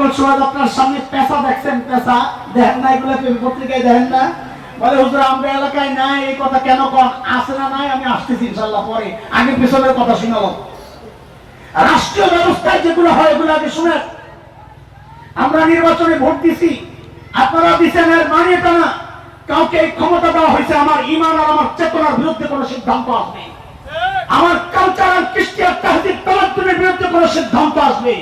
মঙ্গল শোভাযাত্রার সামনে পেশা দেখছেন, পেশা দেখেন না? এগুলো পত্রিকায় দেখেন না? বলে হুজুর আমরা এলাকায় নাই, এই কথা কেন কন? আসে না নাই? আমি আসতেছি ইনশাল্লাহ পরে, আগে পিছনের কথা শুনালাম। রাষ্ট্রীয় ব্যবস্থায় যেগুলো হয় এগুলো আগে শুনেন। আমরা নির্বাচনে ভোট দিছি, আপনারা দিচ্ছেন, এর মানে এটা না কাউকে এই ক্ষমতা দেওয়া হয়েছে আমার ঈমান আর আমার চেতনার বিরুদ্ধে কোনো সিদ্ধান্ত আসবে, আমার কালচার আর কৃষ্টি আর তাহজিব তামাদ্দুনের বিরুদ্ধে কোনো সিদ্ধান্ত আসবে,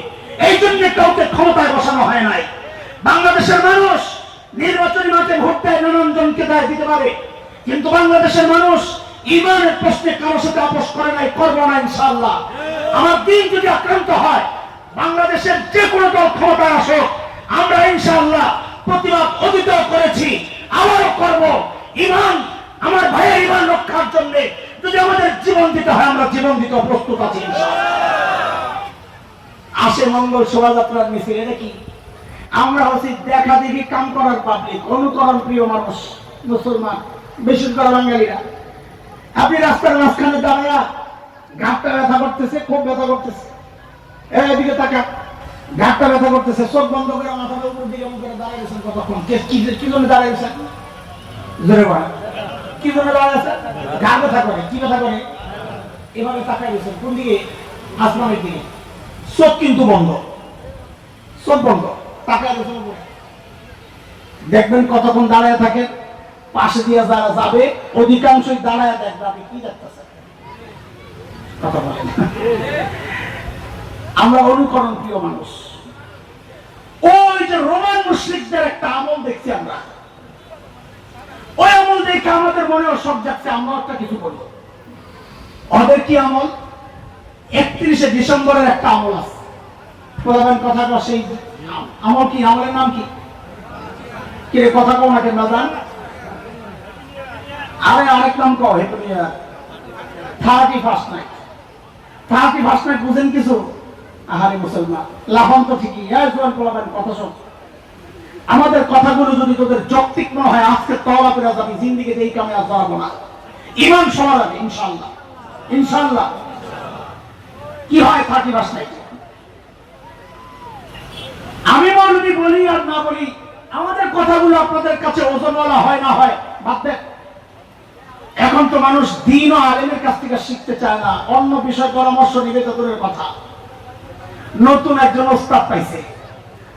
এই জন্য কাউকে ক্ষমতায় বসানো হয় নাই। বাংলাদেশের মানুষ নির্বাচনী মাঠে ভোট দেয়, নানান জনকে দেয়, দিতে পারে, কিন্তু বাংলাদেশের মানুষ ঈমানের প্রশ্নে কারোর সাথে আপোষ করে নাই, করবো না ইনশাআল্লাহ। আমার দিন যদি আক্রান্ত হয়, বাংলাদেশের যে কোনো দল ক্ষমতায় আসুক, আমরা ইনশাআল্লাহ প্রতিবাদ অতীত করেছি, আবারও করব। ঈমান, আমার ভাইয়ের ঈমান রক্ষার জন্য যদি আমাদের জীবন দিতে হয়, আমরা জীবন দিতে প্রস্তুত আছি ইনশাআল্লাহ। আসে মঙ্গল শোভাযাত্রার মিছিল, এটা কি? আমরা হচ্ছি দেখা দেখি কাম করার পাবলিক, অনুকরণ প্রিয় মানুষ, মুসলমান বিশেষ করে বাঙালিরা। আপনি রাস্তার মাঝখানে দাঁড়ায়া ঘাটটা ব্যথা করতেছে, খুব ব্যথা করতেছে, এদিকে তাকা, ঘাটটা ব্যথা করতেছে, চোখ বন্ধ করে মাথার উপর দিকে মুখ করে দাঁড়িয়ে গেছেন কতক্ষণ? কি জন্য দাঁড়িয়ে গেছেন? জোরে বলেন, কি জন্য দাঁড়িয়ে গেছেন? ঘাট ব্যথা করে, কি ব্যথা করে? এভাবে তাকাই গেছেন কোন দিকে? আসমানের দিকে। চোখ কিন্তু বন্ধ, চোখ বন্ধ, তাকাই গেছেন উপরে। দেখবেন কতক্ষণ দাঁড়ায় থাকে, পাশে দিয়ে যারা যাবে অধিকাংশই দাঁড়ায় দেখবে আপনি কি দেখতেছেন, কথা বলেন। আমরা অনুকরণ প্রিয় মানুষ। ওই যে রোমান মুশরিকদের একটা আমল দেখছি আমরা, ওই আমল দেখে আমাদের মনে সব যাচ্ছে, আমরা একটা কিছু করব। ওদের কি আমল? 31শে ডিসেম্বরের একটা আমল আছে, বলবেন কথাটা সেই আমল কি? আমলের নাম কি? কে কথা কও না কেন জান? আরে আরেক নাম কও, হে তুমি 31st নাইট। 31st নাইট বুঝেন কিছু? আহারে মুসলমান, লাফান তো ঠিকই, কথা শোন। আমাদের কথাগুলো যদি তোদের যৌক্তিক না হয়, আজকে তওবা করে যাবি, জিন্দেগিতে এই কামে আর দাঁড়াবো না। ঈমান সবার আগে ইনশাআল্লাহ, ইনশাআল্লাহ। কি হয় 31st নাইট? আমি যদি বলি আর না বলি, আমাদের কথাগুলো আপনাদের কাছে ওজনওয়ালা হয় না হয় বাদ দেন। এখন তো মানুষ দ্বীন ও আলেমের কাছ থেকে শিখতে চায় না, অন্য বিষয় পরামর্শ নিবে তো দূরের কথা। নতুন একজন ওস্তাদ পাইছে,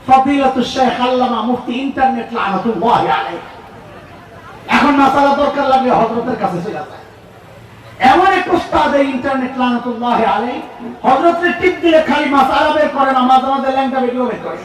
ফদিলাতুশ শেখ আল্লামা মুফতি ইন্টারনেট লানাতুল্লাহি আলাইহি। এখন মাসালা দরকার লাগলে হযরতের কাছে চলে যায়। এমন এক ওস্তাদ এই ইন্টারনেট লানাতুল্লাহি আলাইহি, হযরতের টিপ দিলে খালি মাসালা বের করে না, মাঝে মাঝে ল্যাংটা ভিডিও বের করে।